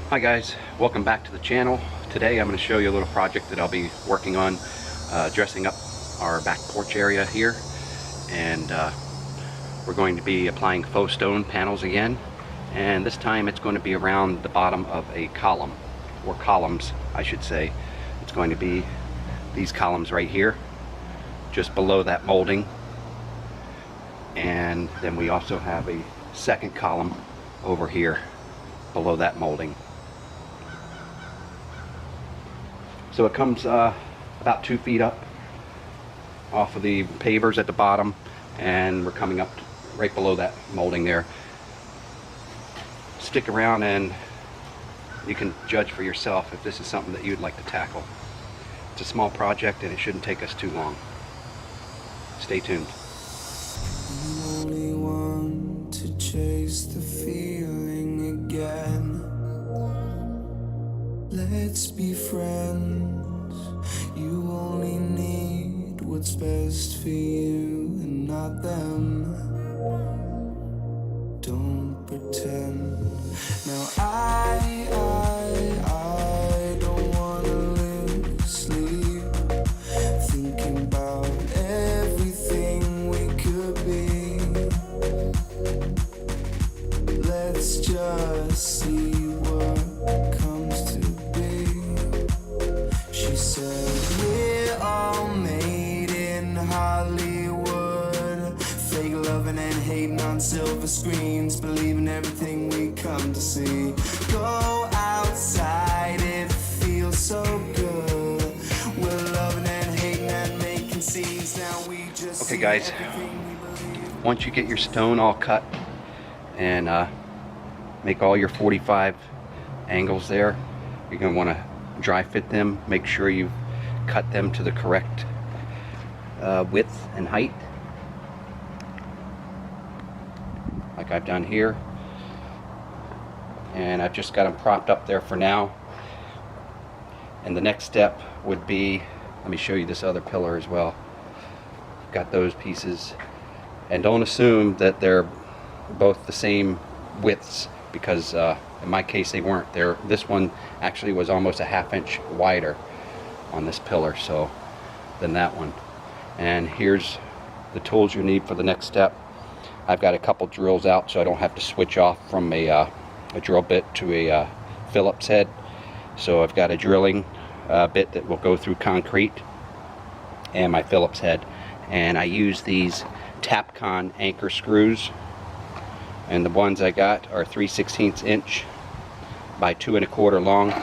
Hi guys, welcome back to the channel. Today I'm going to show you a little project that I'll be working on, dressing up our back porch area here, and we're going to be applying faux stone panels again, and this time it's going to be around the bottom of a column, or columns I should say. It's going to be these columns right here, just below that molding, and then we also have a second column over here below that molding. So it comes about 2 feet up off of the pavers at the bottom, and we're coming up right below that molding there. Stick around and you can judge for yourself if this is something that you'd like to tackle. It's a small project and it shouldn't take us too long. Stay tuned. I'm only one to chase the feeling again. Let's be friends. You only need what's best for you and not them. Don't pretend. Now I don't wanna lose sleep thinking about everything we could be. Let's just see what comes to be. She said we're all made in Hollywood, fake loving and hating on silver screens, believing everything we come to see. Go outside, it feels so good. We're loving and hating and making scenes. Now we just Okay guys, once you get your stone all cut and make all your 45 angles there, you're going to want to dry fit them. Make sure you cut them to the correct width and height, like I've done here, and I've just got them propped up there for now. And the next step would be, let me show you this other pillar as well. Got those pieces, and don't assume that they're both the same widths, because in my case they weren't. This one actually was almost a ½ inch wider on this pillar than that one. And here's the tools you need for the next step. I've got a couple drills out so I don't have to switch off from a drill bit to a Phillips head. So I've got a drilling bit that will go through concrete and my Phillips head, and I use these Tapcon anchor screws, and the ones I got are 3/16 inch by 2 1/4 long.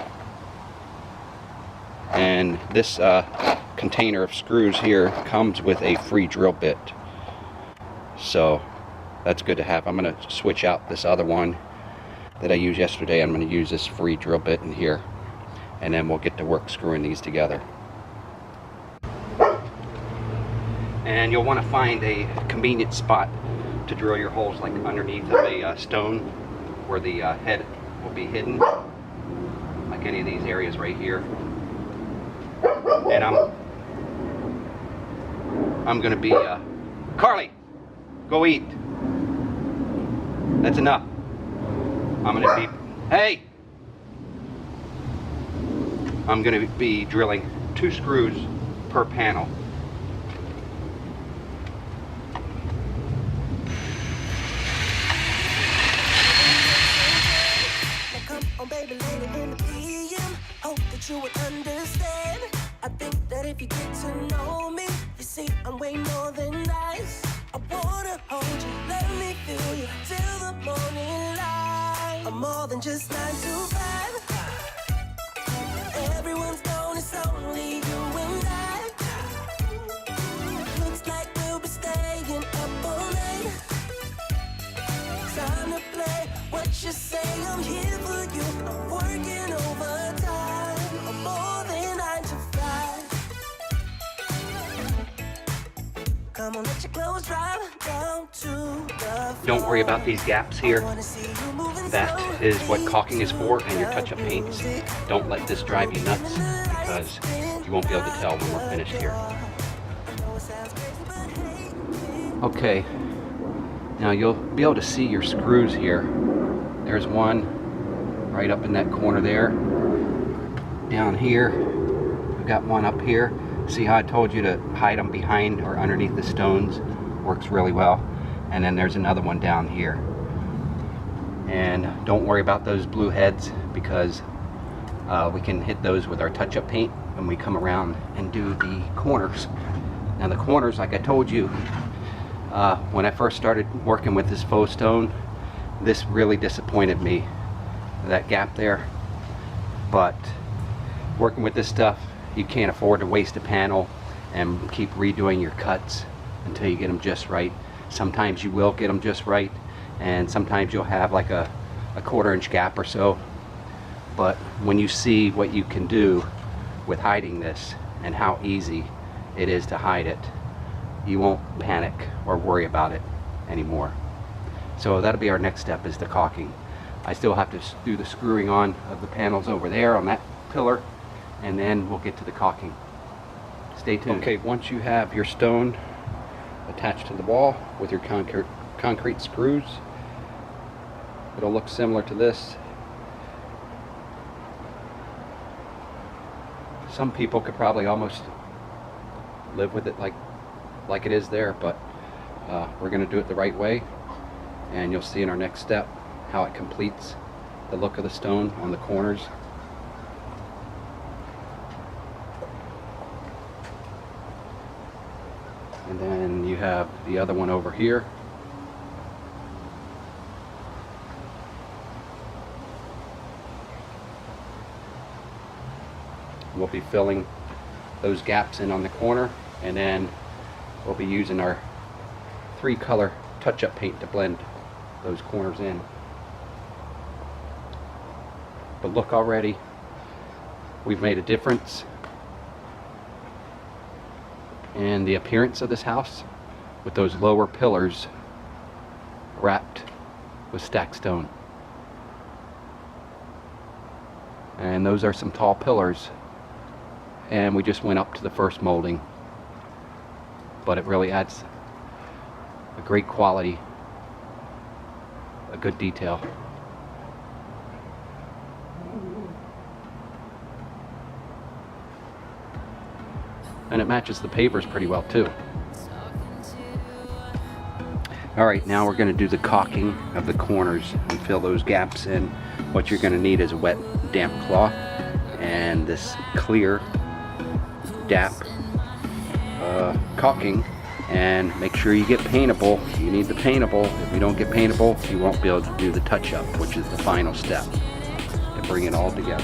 And this container of screws here comes with a free drill bit, so that's good to have. I'm going to switch out this other one that I used yesterday. I'm going to use this free drill bit in here, and then we'll get to work screwing these together. And you'll want to find a convenient spot to drill your holes, like underneath of a stone where the head will be hidden, like any of these areas right here. And I'm gonna be Carly, go eat. That's enough. I'm gonna be drilling 2 screws per panel. Baby, later in the PM, hope that you would understand. I think that if you get to know me, you see I'm way more than nice. I wanna hold you, let me feel you till the morning light. I'm more than just 9 to 5. Everyone's known it's only you and I. Looks like we'll be staying up all night. Time to play what you say, I'm here for you. I'm working overtime. I'm more than 9 to 5. Come on, let your clothes dry down to the floor. Don't worry about these gaps here. That is what caulking is for, and your touch-up paints. Don't let this drive you nuts, because you won't be able to tell when we're finished here. Okay, now you'll be able to see your screws here. There's one, right up in that corner there. Down here, we've got one up here. See how I told you to hide them behind or underneath the stones? Works really well. And then there's another one down here. And don't worry about those blue heads, because we can hit those with our touch-up paint when we come around and do the corners. Now the corners, like I told you, when I first started working with this faux stone, this really disappointed me, that gap there. But working with this stuff, you can't afford to waste a panel and keep redoing your cuts until you get them just right. Sometimes you will get them just right, and sometimes you'll have like a 1/4 inch gap or so. But when you see what you can do with hiding this and how easy it is to hide it, you won't panic or worry about it anymore. So that'll be our next step, is the caulking. I still have to do the screwing on of the panels over there on that pillar, and then we'll get to the caulking. Stay tuned. Okay, once you have your stone attached to the wall with your concrete screws, it'll look similar to this. Some people could probably almost live with it like it is there, but we're going to do it the right way, and you'll see in our next step how it completes the look of the stone on the corners. And then you have the other one over here. We'll be filling those gaps in on the corner, and then we'll be using our 3-color touch-up paint to blend those corners in. But look, already we've made a difference in the appearance of this house with those lower pillars wrapped with stacked stone. And those are some tall pillars, and we just went up to the first molding, but it really adds a great quality, a good detail. And it matches the pavers pretty well too. Alright, now we're going to do the caulking of the corners and fill those gaps in. What you're going to need is a wet, damp cloth and this clear, damp caulking. And make sure you get paintable. You need the paintable. If you don't get paintable, you won't be able to do the touch-up, which is the final step to bring it all together.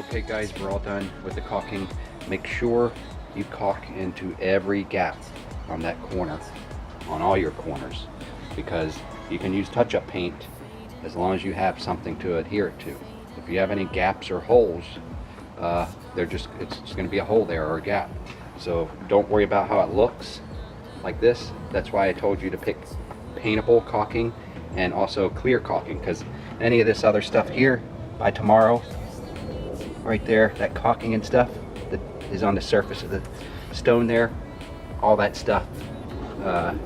Okay guys, we're all done with the caulking. Make sure you caulk into every gap on that corner, on all your corners, because you can use touch-up paint as long as you have something to adhere it to. If you have any gaps or holes, it's going to be a hole there or a gap. So don't worry about how it looks like this. That's why I told you to pick paintable caulking and also clear caulking, because any of this other stuff here, by tomorrow, right there, that caulking and stuff that is on the surface of the stone there, all that stuff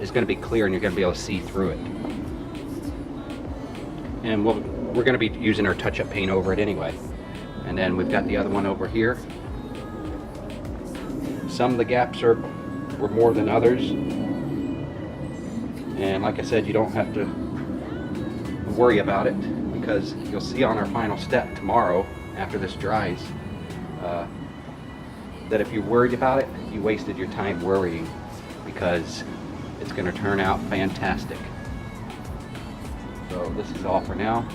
is going to be clear, and you're going to be able to see through it. And we're going to be using our touch-up paint over it anyway. And then we've got the other one over here. Some of the gaps were more than others, and like I said, you don't have to worry about it, because you'll see on our final step tomorrow after this dries, that if you're worried about it, you wasted your time worrying, because it's going to turn out fantastic. So this is all for now,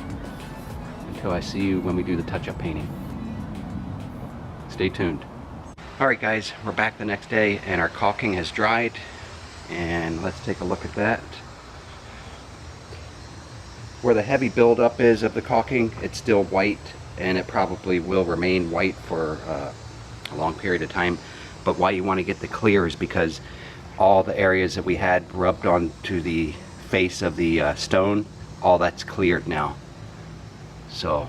until I see you when we do the touch-up painting. Stay tuned. Alright guys, we're back the next day and our caulking has dried, and let's take a look at that. Where the heavy buildup is of the caulking, it's still white, and it probably will remain white for a long period of time. But why you want to get the clear is because all the areas that we had rubbed onto the face of the stone, all that's cleared now. So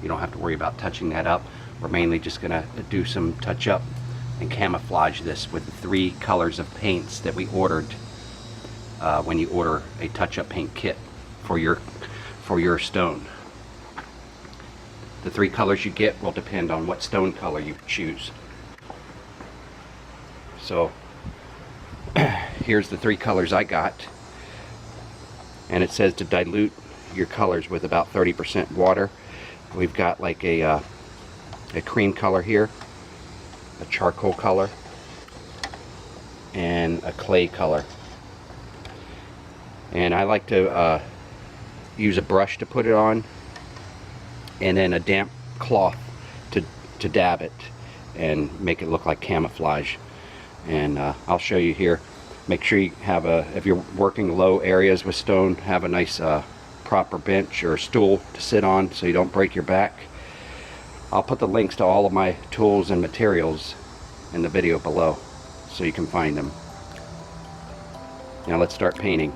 you don't have to worry about touching that up. We're mainly just going to do some touch up and camouflage this with the 3 colors of paints that we ordered when you order a touch-up paint kit for your stone. The 3 colors you get will depend on what stone color you choose. So here's the 3 colors I got, and it says to dilute your colors with about 30% water. We've got like a cream color here, a charcoal color, and a clay color. And I like to use a brush to put it on, and then a damp cloth to dab it and make it look like camouflage. And I'll show you here. Make sure you have if you're working low areas with stone, have a nice proper bench or stool to sit on so you don't break your back. I'll put the links to all of my tools and materials in the video below so you can find them. Now let's start painting.